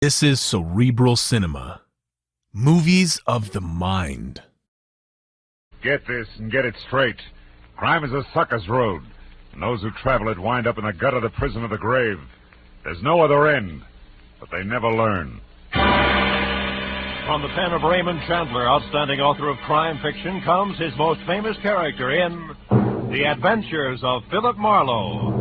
This is Cerebral Cinema. Movies of the mind. Get this and get it straight. Crime is a sucker's road, and those who travel it wind up in the gut of the prison of the grave. There's no other end, but they never learn. From the pen of Raymond Chandler, outstanding author of crime fiction, comes his most famous character in The Adventures of Philip Marlowe.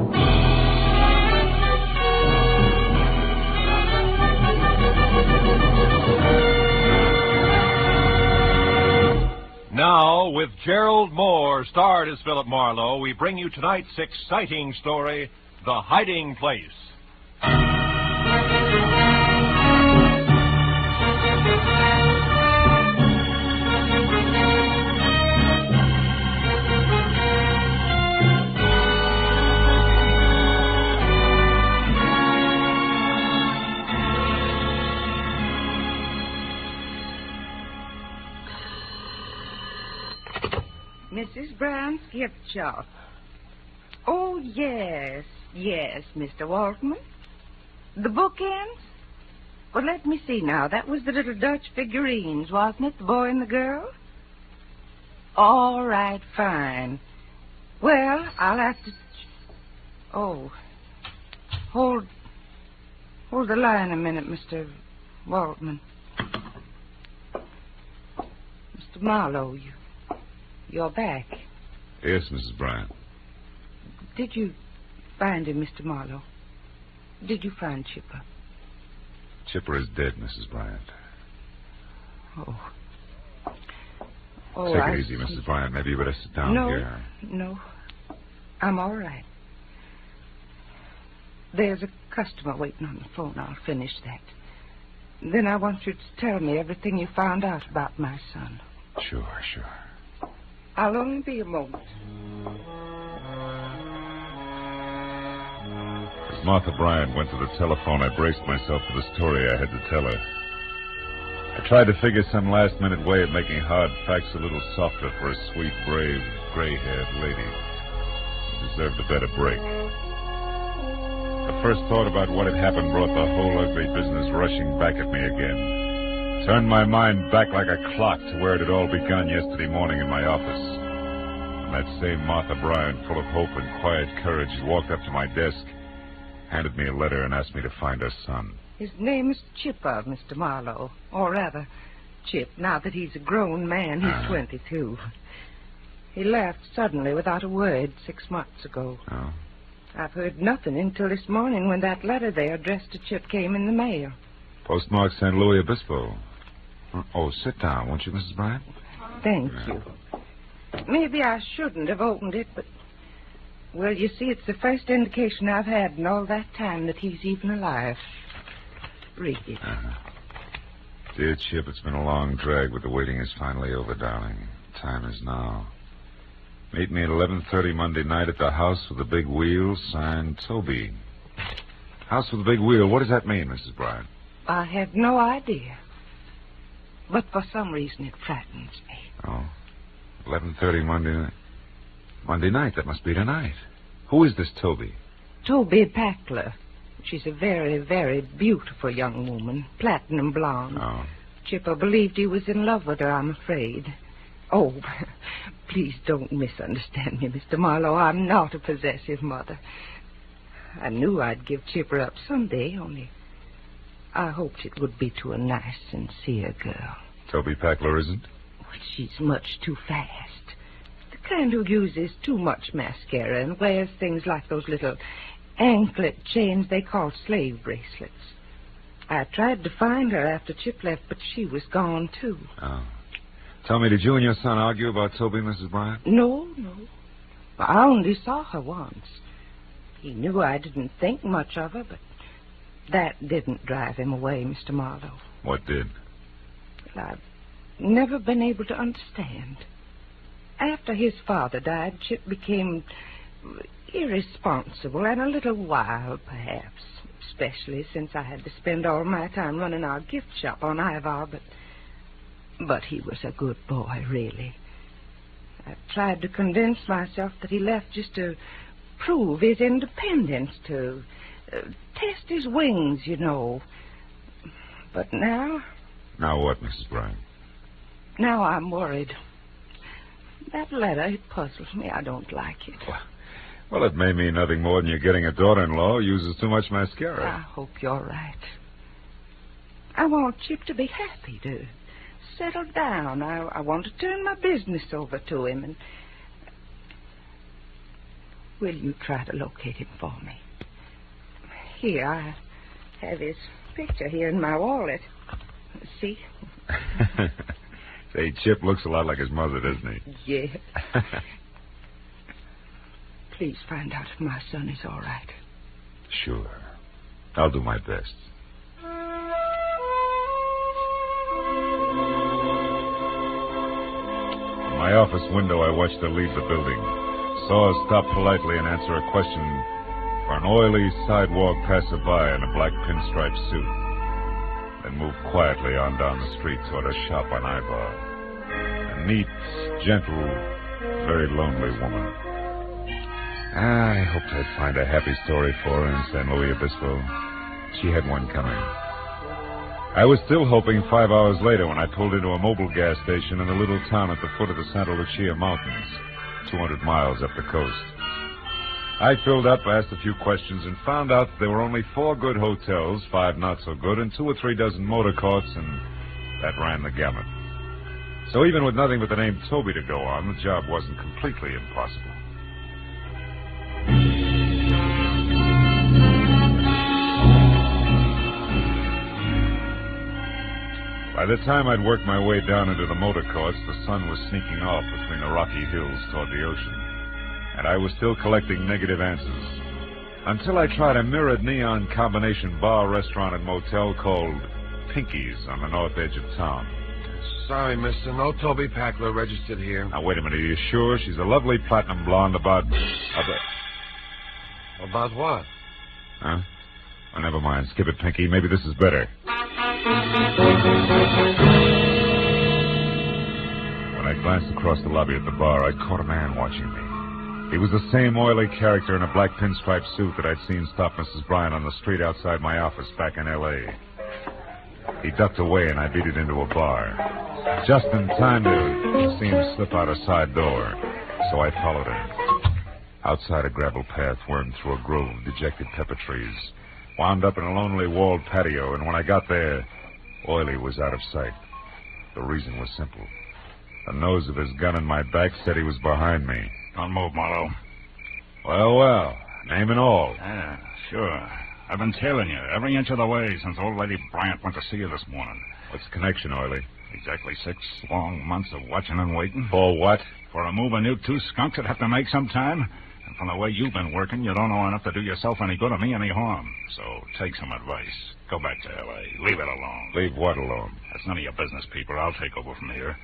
Now, with Gerald Moore, starred as Philip Marlowe, we bring you tonight's exciting story, The Hiding Place. Mrs. Bryan's gift shop. Oh, yes, Mr. Waltman. The bookends? Well, let me see now. That was the little Dutch figurines, wasn't it? The boy and the girl? All right, fine. Well, I'll have to... Oh. Hold the line a minute, Mr. Waltman. Mr. Marlowe, You're back. Yes, Mrs. Bryan. Did you find him, Mr. Marlowe? Did you find Chipper? Chipper is dead, Mrs. Bryant. Oh, Take it easy, Mrs. Bryant. Maybe you better sit down here. No. I'm all right. There's a customer waiting on the phone. I'll finish that. Then I want you to tell me everything you found out about my son. Sure. I'll only be a moment. As Martha Bryan went to the telephone, I braced myself for the story I had to tell her. I tried to figure some last-minute way of making hard facts a little softer for a sweet, brave, gray-haired lady who deserved a better break. The first thought about what had happened brought the whole ugly business rushing back at me again. Turned my mind back like a clock to where it had all begun yesterday morning in my office. And that same Martha Bryan, full of hope and quiet courage, walked up to my desk, handed me a letter, and asked me to find her son. His name is Chipper, Mr. Marlowe. Or rather, Chip, now that he's a grown man. He's 22. He left suddenly without a word 6 months ago. Oh? I've heard nothing until this morning when that letter they addressed to Chip came in the mail. Postmark St. Louis Obispo. Oh, sit down, won't you, Mrs. Bryant? Thank you. Maybe I shouldn't have opened it, but... Well, you see, it's the first indication I've had in all that time that he's even alive. Read it. Dear Chip, it's been a long drag, but the waiting is finally over, darling. Time is now. Meet me at 11:30 Monday night at the House with the Big Wheel, signed Toby. House with the Big Wheel, what does that mean, Mrs. Bryant? I have no idea. But for some reason it frightens me. Oh. 11:30 Monday night. Monday night, that must be tonight. Who is this Toby? Toby Packler. She's a very, very beautiful young woman. Platinum blonde. Oh. Chipper believed he was in love with her, I'm afraid. Oh, please don't misunderstand me, Mr. Marlowe. I'm not a possessive mother. I knew I'd give Chipper up someday, only I hoped it would be to a nice, sincere girl. Toby Packler isn't? Well, she's much too fast. The kind who uses too much mascara and wears things like those little anklet chains they call slave bracelets. I tried to find her after Chip left, but she was gone, too. Oh. Tell me, did you and your son argue about Toby, Mrs. Bryant? No. I only saw her once. He knew I didn't think much of her, but that didn't drive him away, Mr. Marlowe. What did? Well, I've never been able to understand. After his father died, Chip became irresponsible and a little wild, perhaps, especially since I had to spend all my time running our gift shop on Ivar, but he was a good boy, really. I tried to convince myself that he left just to prove his independence, to test his wings, you know. But now... Now what, Mrs. Bryan? Now I'm worried. That letter, it puzzles me. I don't like it. Well, it may mean nothing more than you're getting a daughter-in-law who uses too much mascara. I hope you're right. I want Chip to be happy, to settle down. I want to turn my business over to him. And will you try to locate him for me? Here, I have his picture here in my wallet. See? Say, Chip looks a lot like his mother, doesn't he? Yeah. Please find out if my son is all right. Sure. I'll do my best. From my office window, I watched her leave the building. Saw her stop politely and answer a question for an oily sidewalk passerby in a black pinstripe suit. Then moved quietly on down the street toward a shop on Ivar. A neat, gentle, very lonely woman. I hoped I'd find a happy story for her in San Luis Obispo. She had one coming. I was still hoping 5 hours later when I pulled into a mobile gas station in the little town at the foot of the Santa Lucia Mountains, 200 miles up the coast. I filled up, asked a few questions, and found out that there were only 4 good hotels, 5 not so good, and 2 or 3 dozen motor courts, and that ran the gamut. So even with nothing but the name Toby to go on, the job wasn't completely impossible. By the time I'd worked my way down into the motor courts, the sun was sneaking off between the rocky hills toward the ocean. And I was still collecting negative answers. Until I tried a mirrored neon combination bar, restaurant, and motel called Pinky's on the north edge of town. Sorry, mister. No Toby Packler registered here. Now, wait a minute. Are you sure? She's a lovely platinum blonde about... About what? Huh? Oh, never mind. Skip it, Pinky. Maybe this is better. When I glanced across the lobby at the bar, I caught a man watching me. He was the same oily character in a black pinstripe suit that I'd seen stop Mrs. Bryan on the street outside my office back in L.A. He ducked away, and I beat it into a bar. Just in time to see him slip out a side door, so I followed him. Outside, a gravel path wormed through a grove of dejected pepper trees, wound up in a lonely walled patio, and when I got there, Oily was out of sight. The reason was simple. The nose of his gun in my back said he was behind me. Don't move, Marlowe. Well, name and all. Yeah, sure. I've been tailing you every inch of the way since old lady Bryant went to see you this morning. What's the connection, Oily? Exactly 6 long months of watching and waiting. For what? For a move a new 2 skunks would have to make some time. And from the way you've been working, you don't know enough to do yourself any good or me any harm. So take some advice. Go back to L.A. Leave it alone. Leave what alone? That's none of your business, people. I'll take over from here.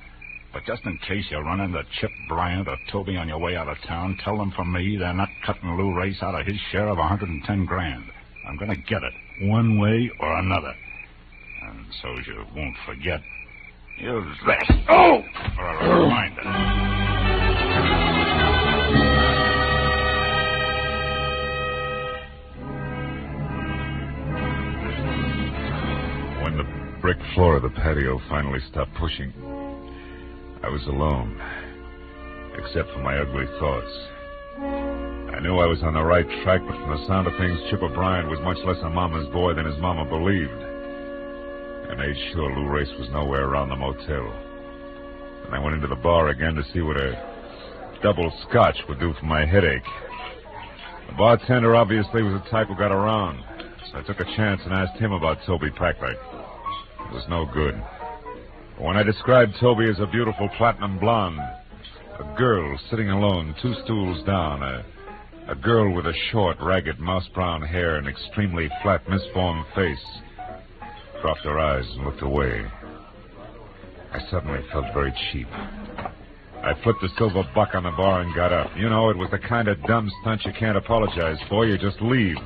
But just in case you run into Chip Bryant or Toby on your way out of town, tell them from me they're not cutting Lou Race out of his share of $110 grand. I'm going to get it, one way or another. And so you won't forget, use this. Oh! For a reminder. When the brick floor of the patio finally stopped pushing, I was alone, except for my ugly thoughts. I knew I was on the right track, but from the sound of things, Chipper Bryan was much less a mama's boy than his mama believed. I made sure Lou Race was nowhere around the motel. And I went into the bar again to see what a double scotch would do for my headache. The bartender obviously was the type who got around, so I took a chance and asked him about Toby Packler. It was no good. But when I described Toby as a beautiful platinum blonde, a girl sitting alone 2 stools down, a girl with a short, ragged, mouse-brown hair and extremely flat, misformed face, dropped her eyes and looked away. I suddenly felt very cheap. I flipped a silver buck on the bar and got up. You know, it was the kind of dumb stunt you can't apologize for. You just leave.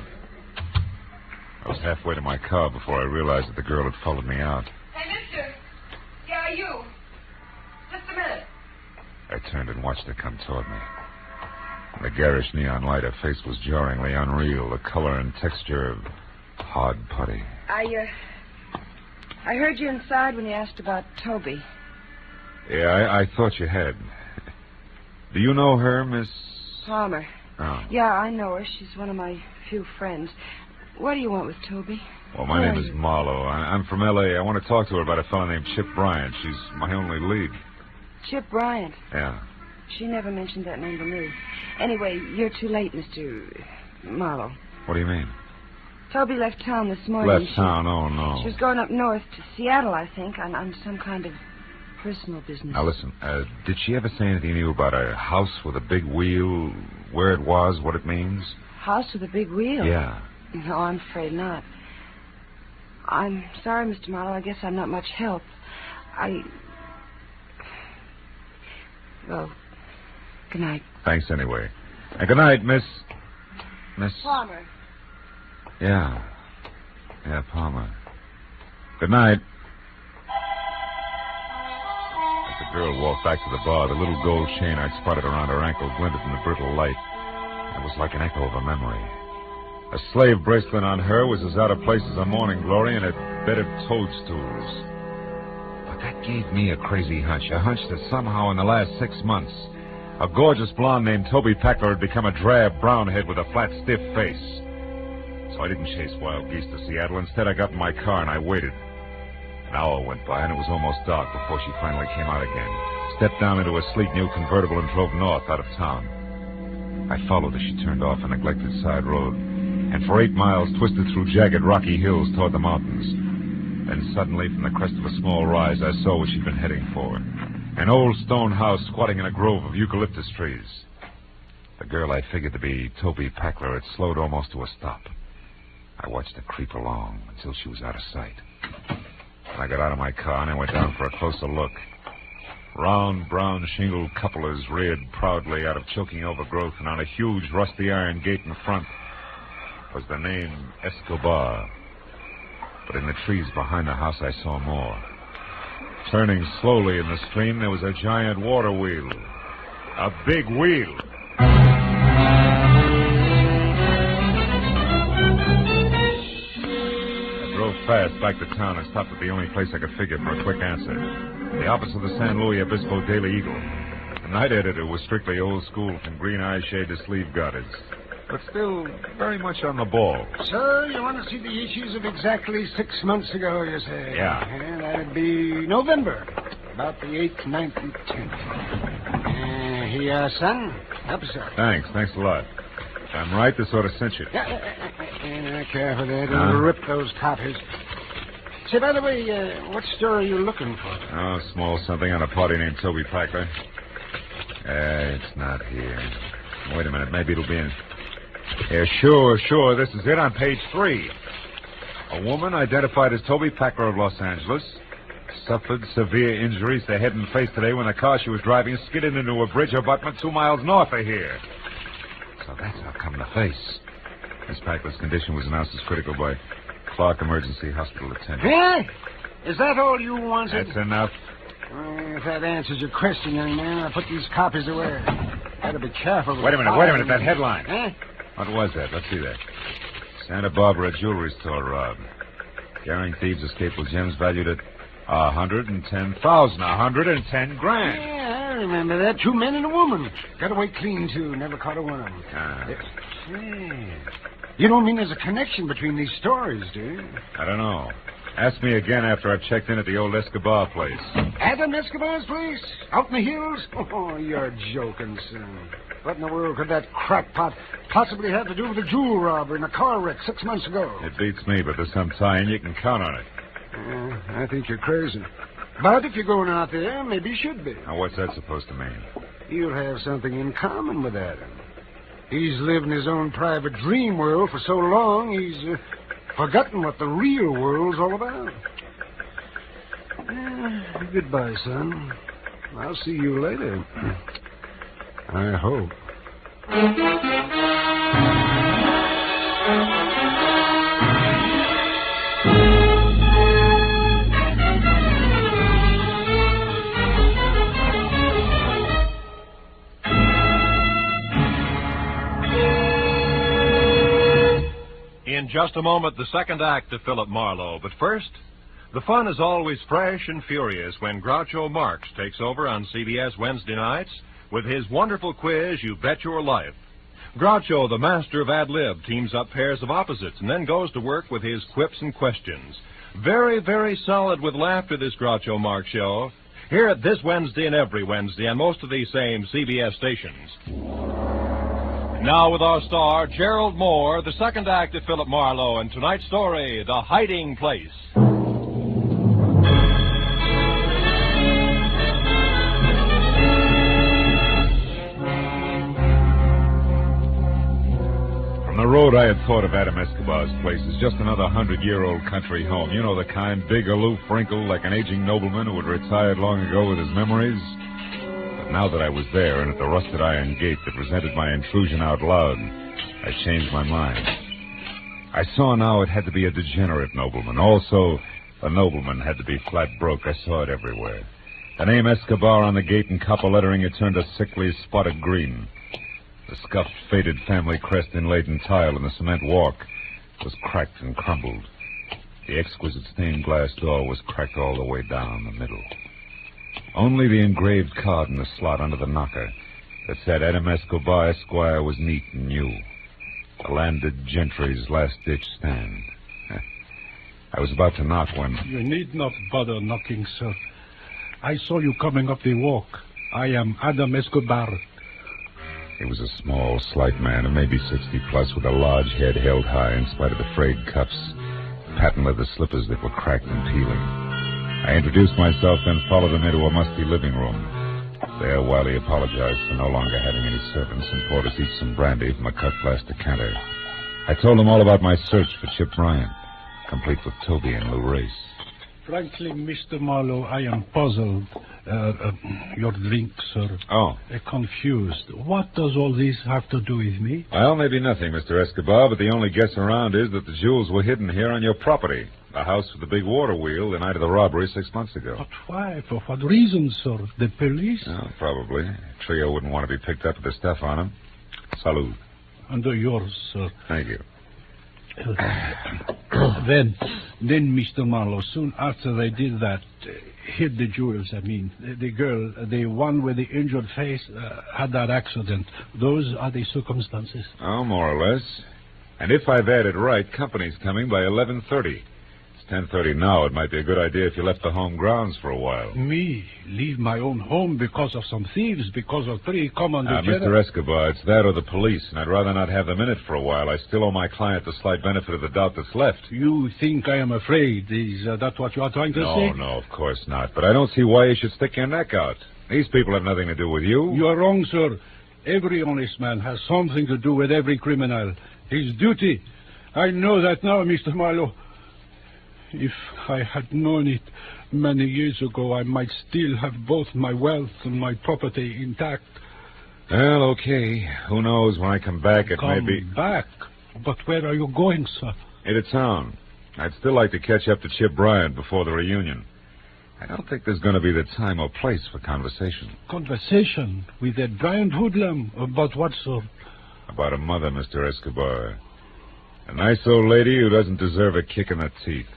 I was halfway to my car before I realized that the girl had followed me out. Hey, mister. Yeah, you. Just a minute. I turned and watched her come toward me. In the garish neon light, her face was jarringly unreal, the color and texture of hard putty. I heard you inside when you asked about Toby. Yeah, I thought you had. Do you know her, Miss... Palmer. Oh. Yeah, I know her. She's one of my few friends. What do you want with Toby? Well, my name is Marlowe. I'm from L.A. I want to talk to her about a fellow named Chip Bryan. She's my only lead. Chip Bryan. Yeah. She never mentioned that name to me. Anyway, you're too late, Mr. Marlowe. What do you mean? Toby left town this morning. Left town? Oh, no. She was going up north to Seattle, I think, on some kind of personal business. Now, listen, did she ever say anything to you about a house with a big wheel, where it was, what it means? House with a big wheel? Yeah. No, I'm afraid not. I'm sorry, Mr. Marlowe. I guess I'm not much help. Well, good night. Thanks anyway. And good night, Miss... Palmer. Yeah. Yeah, Palmer. Good night. As the girl walked back to the bar, the little gold chain I'd spotted around her ankle glinted in the brittle light. It was like an echo of a memory. A slave bracelet on her was as out of place as a morning glory in a bed of toadstools. But that gave me a crazy hunch. A hunch that somehow in the last 6 months, a gorgeous blonde named Toby Packler had become a drab brown head with a flat, stiff face. So I didn't chase wild geese to Seattle. Instead, I got in my car and I waited. An hour went by and it was almost dark before she finally came out again, stepped down into a sleek new convertible and drove north out of town. I followed as she turned off a neglected side road, and for 8 miles twisted through jagged rocky hills toward the mountains. Then suddenly, from the crest of a small rise, I saw what she'd been heading for. An old stone house squatting in a grove of eucalyptus trees. The girl I figured to be Toby Packler had slowed almost to a stop. I watched her creep along until she was out of sight. I got out of my car and I went down for a closer look. Round, brown, shingled cupolas reared proudly out of choking overgrowth, and on a huge, rusty iron gate in front was the name Escobar. But in the trees behind the house, I saw more. Turning slowly in the stream, there was a giant water wheel. A big wheel. I drove fast back to town and stopped at the only place I could figure for a quick answer. The office of the San Luis Obispo Daily Eagle. The night editor was strictly old school, from green eye shade to sleeve garters, but still very much on the ball. So, you want to see the issues of exactly 6 months ago, you say? Yeah. And that'd be November. About the 8th, 9th, and 10th. Here you are, son. Help yourself. Thanks a lot. If I'm right, this ought to cinch it. Careful there. Don't rip those copies. Say, by the way, what story are you looking for? Oh, small something on a party named Toby Packler. It's not here. Wait a minute. Maybe it'll be in... Yeah, sure. This is it on page 3. A woman identified as Toby Packler of Los Angeles suffered severe injuries to head and face today when the car she was driving skidded into a bridge abutment 2 miles north of here. So that's how come the face. Miss Packler's condition was announced as critical by Clark Emergency Hospital attendant. Huh? Is that all you wanted? That's enough. If that answers your question, young man, I'll put these copies away. Gotta be careful. Wait a minute. That headline. Huh? What was that? Let's see that. Santa Barbara jewelry store robbed. Carrying thieves escaped with gems valued at $110,000. $110 grand. Yeah, I remember that. 2 men and a woman. Got away clean, too. Never caught a one of them. You don't mean there's a connection between these stories, do you? I don't know. Ask me again after I've checked in at the old Escobar place. Adam Escobar's place? Out in the hills? Oh, you're joking, son. What in the world could that crackpot possibly have to do with a jewel robbery and a car wreck 6 months ago? It beats me, but there's some tie-in. You can count on it. I think you're crazy. But if you're going out there, maybe you should be. Now, what's that supposed to mean? You'll have something in common with Adam. He's lived in his own private dream world for so long, he's forgotten what the real world's all about. Goodbye, son. I'll see you later. I hope. In just a moment, the second act of Philip Marlowe. But first, The fun is always fresh and furious when Groucho Marx takes over on CBS Wednesday nights with his wonderful quiz, You Bet Your Life. Groucho, the master of ad-lib, teams up pairs of opposites and then goes to work with his quips and questions. Very, very solid with laughter, this Groucho Marx show. Hear it this Wednesday and every Wednesday on most of these same CBS stations. Now with our star, Gerald Moore, the second act of Philip Marlowe, and tonight's story, The Hiding Place. From the road, I had thought of Adam Escobar's place as just another 100-year-old country home. You know, the kind, big, aloof, wrinkled, like an aging nobleman who had retired long ago with his memories. But now that I was there and at the rusted iron gate that resented my intrusion out loud, I changed my mind. I saw now it had to be a degenerate nobleman. Also, a nobleman had to be flat broke. I saw it everywhere. The name Escobar on the gate in copper lettering had turned a sickly spotted green. The scuffed, faded family crest inlaid in tile in the cement walk was cracked and crumbled. The exquisite stained glass door was cracked all the way down the middle. Only the engraved card in the slot under the knocker that said Adam Escobar, Esquire, was neat and new. The landed gentry's last-ditch stand. I was about to knock when... You need not bother knocking, sir. I saw you coming up the walk. I am Adam Escobar. He was a small, slight man of maybe 60-plus with a large head held high in spite of the frayed cuffs, patent leather slippers that were cracked and peeling. I introduced myself, then followed him into a musty living room. There, Wiley apologized for no longer having any servants and poured us each some brandy from a cut-glass decanter. I told him all about my search for Chip Bryan, complete with Toby and Lou Race. Frankly, Mr. Marlowe, I am puzzled. Your drink, sir. Oh. Confused. What does all this have to do with me? Well, maybe nothing, Mr. Escobar, but the only guess around is that the jewels were hidden here on your property. The house with the big water wheel the night of the robbery 6 months ago. But why? For what reason, sir? The police? Oh, probably. Trio wouldn't want to be picked up with the stuff on him. Salud. Under yours, sir. Thank you. Then, Mr. Marlowe, soon after they did that, hid the jewels, I mean, the girl, the one with the injured face, had that accident. Those are the circumstances. Oh, more or less. And if I've added right, company's coming by 11:30. It's 10:30 now. It might be a good idea if you left the home grounds for a while. Me? Leave my own home because of some thieves, because of three common degenerates? Mr. Escobar, it's that or the police, and I'd rather not have them in it for a while. I still owe my client the slight benefit of the doubt that's left. You think I am afraid? Is that what you are trying to say? No, of course not. But I don't see why you should stick your neck out. These people have nothing to do with you. You are wrong, sir. Every honest man has something to do with every criminal. His duty. I know that now, Mr. Marlowe. If I had known it many years ago, I might still have both my wealth and my property intact. Well, okay. Who knows? When I come back, it may be... Come back? But where are you going, sir? Into town. I'd still like to catch up to Chip Bryan before the reunion. I don't think there's going to be the time or place for conversation. Conversation? With that Bryan hoodlum? About what, sir? About a mother, Mr. Escobar. A nice old lady who doesn't deserve a kick in the teeth.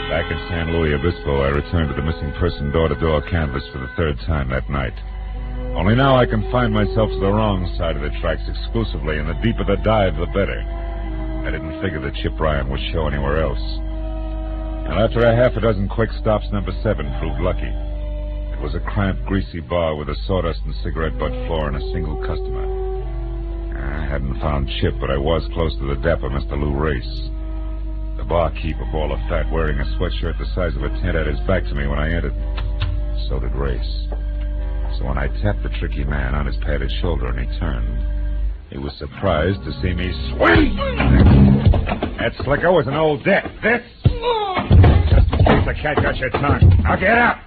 Back in San Luis Obispo, I returned to the missing person door-to-door canvass for the third time that night. Only now I confined myself to the wrong side of the tracks exclusively, and the deeper the dive, the better. I didn't figure that Chip Bryan would show anywhere else. And after a half a dozen quick stops, number 7 proved lucky. It was a cramped, greasy bar with a sawdust and cigarette butt floor and a single customer. I hadn't found Chip, but I was close to the dapper Mr. Lou Race. The barkeep, a ball of fat, wearing a sweatshirt the size of a tent, had his back to me when I entered. So did Race. So when I tapped the tricky man on his padded shoulder and he turned, he was surprised to see me swing. That slicker was an old debt. This? Just in case the cat got your tongue. Now get up.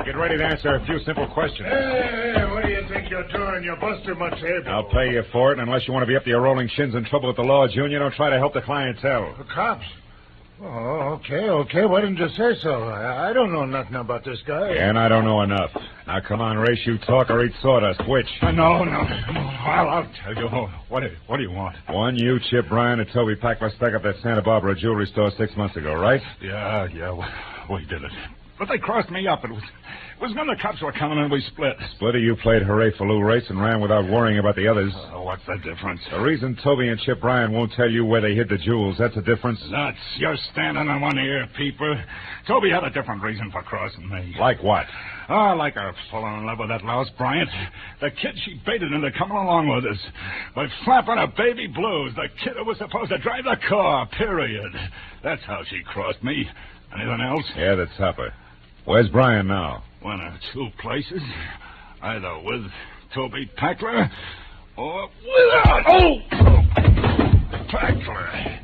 Get ready to answer a few simple questions. Hey, what do you think you're doing? You're busting my table. I'll pay you for it, and unless you want to be up to your rolling shins in trouble with the law, Junior, don't try to help the clientele. The cops? Oh, okay. Why didn't you say so? I don't know nothing about this guy. And I don't know enough. Now, come on, Race, you talk or eat sawdust. Which? No. I'll tell you. What do you want? One, you, Chip Bryan, and Toby Packler stuck up that Santa Barbara jewelry store 6 months ago, right? Yeah, we did it. But they crossed me up. It was when the cops were coming and we split. Split, or you played hooray for Lou Race and ran without worrying about the others. What's the difference? The reason Toby and Chip Bryan won't tell you where they hid the jewels, that's the difference? Nuts. You're standing on one ear, peeper. Toby had a different reason for crossing me. Like what? Like her falling in love with that louse Bryant. The kid she baited into coming along with us. By flapping her baby blues, the kid who was supposed to drive the car, period. That's how she crossed me. Anything else? Yeah, the topper. Where's Bryan now? One of two places. Either with Toby Packler or without. Oh! Packler.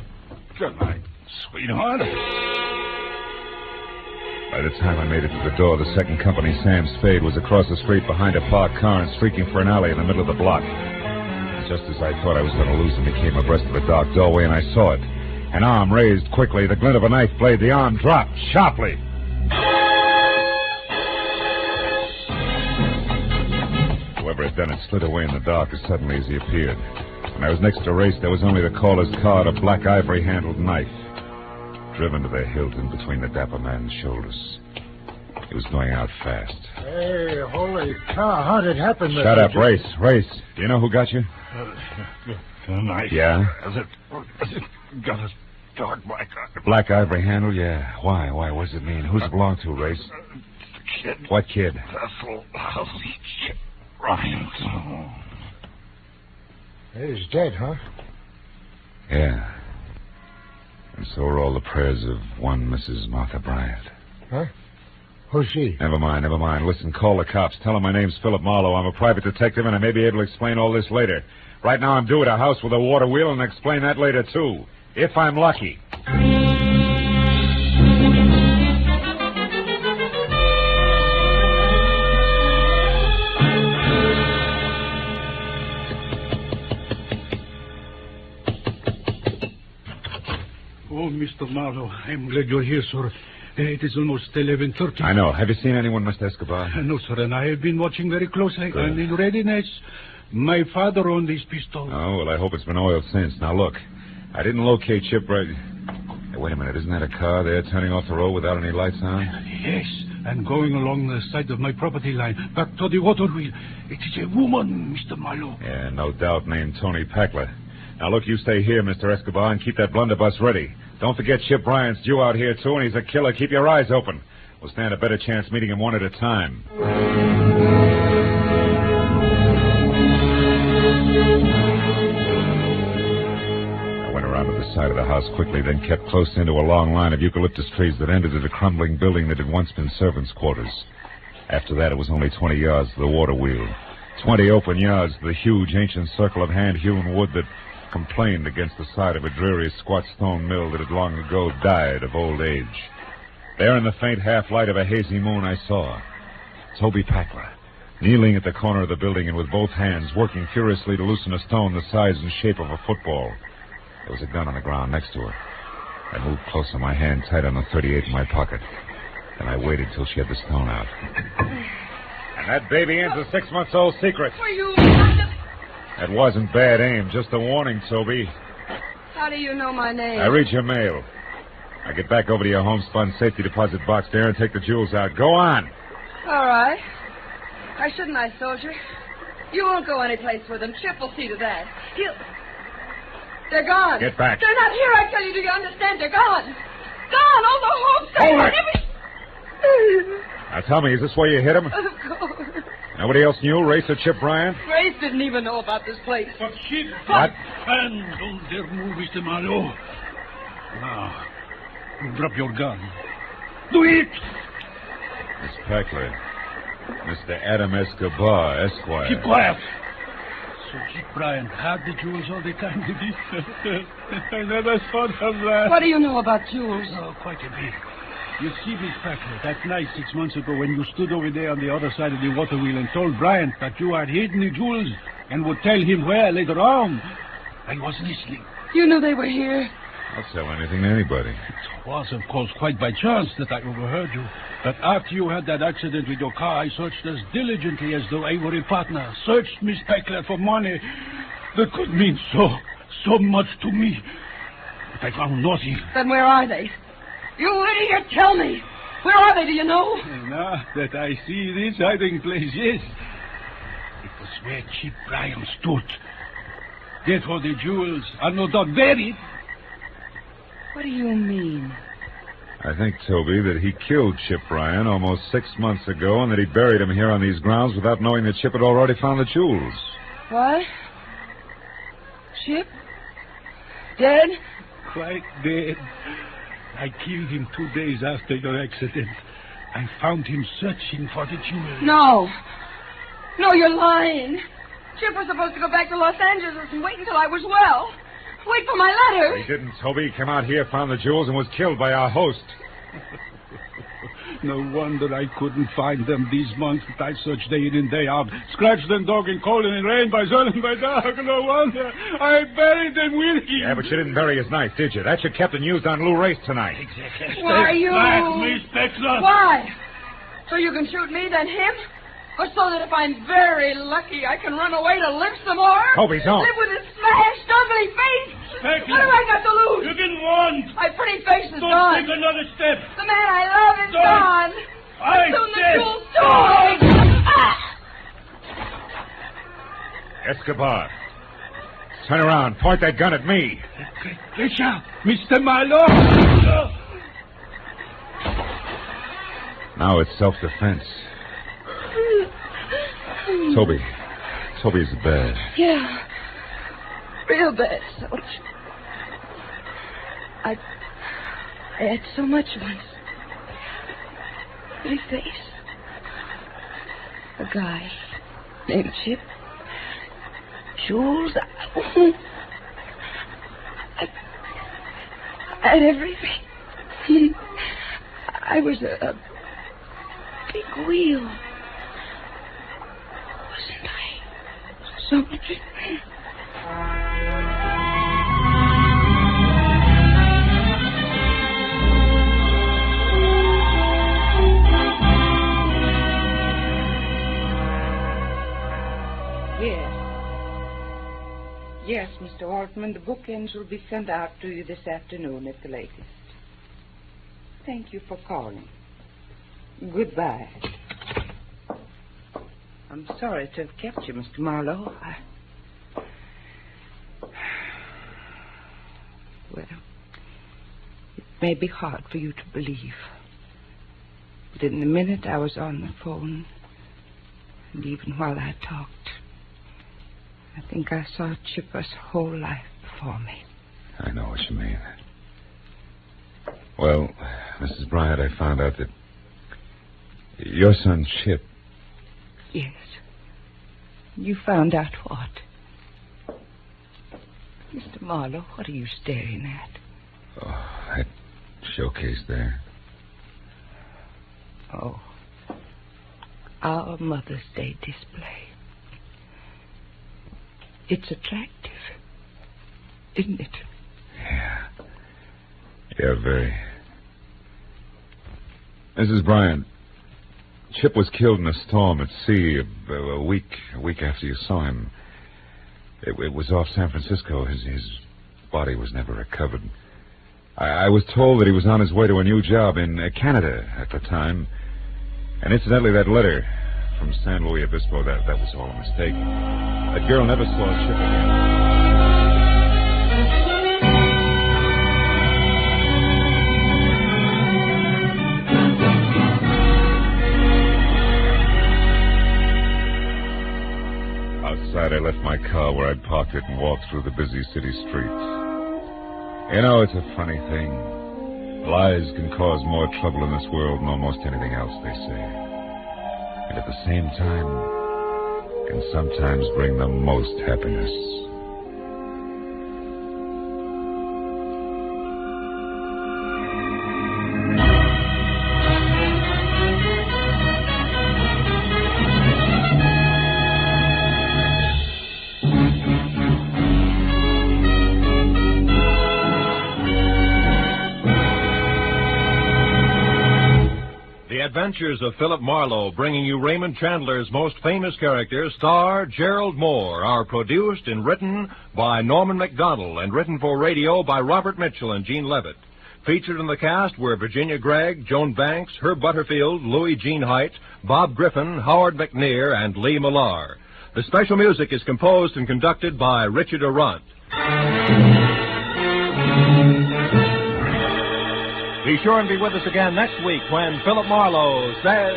Good night, sweetheart. By the time I made it to the door, the second company, Sam Spade, was across the street behind a parked car and streaking for an alley in the middle of the block. Just as I thought I was going to lose him, he came abreast of a dark doorway, and I saw it. An arm raised quickly, the glint of a knife blade. The arm dropped sharply. Whoever had done it slid away in the dark as suddenly as he appeared. When I was next to Race, there was only the caller's card, a black ivory-handled knife, driven to the hilt in between the dapper man's shoulders. He was going out fast. Hey, holy cow, how did it happen? Shut up, Race. Do you know who got you? The knife. Yeah? Has it got a dark black eye? Black ivory handle, yeah. Why? What does it mean? Who's it belong to, Race? The kid. What kid? Vessel. Chip Bryan. He's dead, huh? Yeah. And so are all the prayers of one Mrs. Martha Bryant. Huh? Who's she? Never mind. Listen, call the cops. Tell them my name's Philip Marlowe. I'm a private detective, and I may be able to explain all this later. Right now I'm due at a house with a water wheel, and I'll explain that later, too. If I'm lucky. Oh, Mr. Marlowe, I'm glad you're here, sir. It is almost 11:30. I know. Have you seen anyone, Mr. Escobar? No, sir, and I have been watching very closely. Good. And in readiness, my father owned this pistol. Oh, well, I hope it's been oiled since. Now, look, I didn't locate Chip Bryan. Hey, wait a minute. Isn't that a car there turning off the road without any lights on? Yes, and going along the side of my property line, back to the water wheel. It is a woman, Mr. Marlowe. Yeah, no doubt, named Tony Packler. Now, look, you stay here, Mr. Escobar, and keep that blunderbuss ready. Don't forget Chip Bryant's due out here, too, and he's a killer. Keep your eyes open. We'll stand a better chance meeting him one at a time. I went around to the side of the house quickly, then kept close into a long line of eucalyptus trees that ended at a crumbling building that had once been servants' quarters. After that, it was only 20 yards to the water wheel. 20 open yards to the huge ancient circle of hand-hewn wood that complained against the side of a dreary squat stone mill that had long ago died of old age. There in the faint half-light of a hazy moon I saw Toby Packler, kneeling at the corner of the building and with both hands working furiously to loosen a stone the size and shape of a football. There was a gun on the ground next to her. I moved closer, my hand tight on the .38 in my pocket. Then I waited till she had the stone out. And that baby ends a 6-month-old secret. Were you... That wasn't bad aim, just a warning, Toby. How do you know my name? I read your mail. I get back over to your homespun safety deposit box there and take the jewels out. Go on. All right. Why shouldn't I, soldier? You won't go anyplace with them. Chip will see to that. They're gone. Get back. They're not here, I tell you. Do you understand? They're gone. Gone. All the homestead. Hold it. Now tell me, is this where you hit him? Of course. Nobody else knew, Race or Chip Bryan? Grace didn't even know about this place. But she... What? And don't dare move, Mr. Marlowe. Now, drop your gun. Do it! Miss Packler. Mr. Adam Escobar, Esquire. Keep quiet. So Chip Bryan had the jewels all the time, did he? I never thought of that. What do you know about jewels? Oh, quite a bit. You see, Miss Packler, that night 6 months ago when you stood over there on the other side of the water wheel and told Bryant that you had hidden the jewels and would tell him where later on, I was listening. You knew they were here. I'll sell anything to anybody. It was, of course, quite by chance that I overheard you. But after you had that accident with your car, I searched as diligently as though I were a partner. Searched Miss Peckler for money that could mean so much to me. But I found nothing. Then where are they? You idiot, tell me. Where are they, do you know? Now that I see this hiding place, yes. It was where Chip Bryan stood. There for the jewels are no doubt buried. What do you mean? I think, Toby, that he killed Chip Bryan almost 6 months ago and that he buried him here on these grounds without knowing that Chip had already found the jewels. What? Chip? Dead? Quite dead. I killed him 2 days after your accident. I found him searching for the jewels. No. No, you're lying. Chip was supposed to go back to Los Angeles and wait until I was well. Wait for my letter. He didn't, Toby. He came out here, found the jewels, and was killed by our host. No wonder I couldn't find them these months that I searched day in and day out. Scratched and dog and cold and in rain by sun and by dark. No wonder I buried them with him. Yeah, but you didn't bury his knife, did you? That you kept and used on Lou Race tonight. Exactly. Why you? Miss Peckler. Why? So you can shoot me, then him? Or so that if I'm very lucky, I can run away to live some more? Toby, don't. Live with a smashed, ugly face? Peckler. What have I got to lose? You can want. My pretty face is Don't gone. take another step. The man I love is Don't. gone. I Soon the said. jewels too. Escobar. Turn around. Point that gun at me. Richard, Mr. Marlowe. Now it's self-defense. Toby. Toby's bad. Yeah. Real bad, soldier. I had so much once. Pretty face. A guy named Chip. Jewels. I had everything. I was a big wheel. Wasn't I? Soldier. Yes, Mr. Altman, the bookends will be sent out to you this afternoon at the latest. Thank you for calling. Goodbye. I'm sorry to have kept you, Mr. Marlowe. Well, it may be hard for you to believe, but in the minute I was on the phone, and even while I talked, I think I saw Chipper's whole life before me. I know what you mean. Well, Mrs. Bryant, I found out that your son, Chip... Yes. You found out what? Mr. Marlowe, what are you staring at? Oh, that showcase there. Oh. Our Mother's Day display. It's attractive, isn't it? Yeah. Yeah, very. Mrs. Bryant, Chip was killed in a storm at sea a week after you saw him. It was off San Francisco. His body was never recovered. I was told that he was on his way to a new job in Canada at the time. And incidentally, that letter from San Luis Obispo, that was all a mistake. That girl never saw Chip again. Outside, I left my car where I'd parked it and walked through the busy city streets. You know, it's a funny thing. Lies can cause more trouble in this world than almost anything else, they say. And at the same time, can sometimes bring the most happiness. adventures of Philip Marlowe, bringing you Raymond Chandler's most famous character, star Gerald Moore, are produced and written by Norman MacDonald and written for radio by Robert Mitchell and Gene Levitt. Featured in the cast were Virginia Gregg, Joan Banks, Herb Butterfield, Louis Jean Height, Bob Griffin, Howard McNear, and Lee Millar. The special music is composed and conducted by Richard Arant. Be sure and be with us again next week when Philip Marlowe says...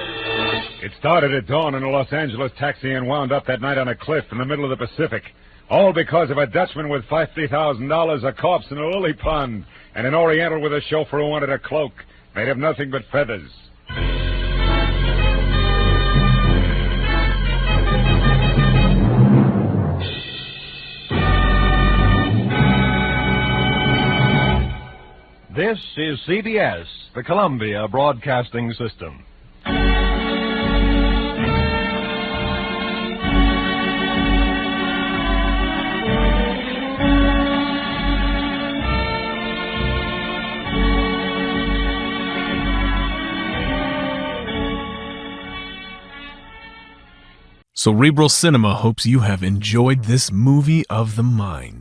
It started at dawn in a Los Angeles taxi and wound up that night on a cliff in the middle of the Pacific. All because of a Dutchman with $50,000, a corpse in a lily pond, and an Oriental with a chauffeur who wanted a cloak made of nothing but feathers. This is CBS, the Columbia Broadcasting System. Cerebral Cinema hopes you have enjoyed this movie of the mind.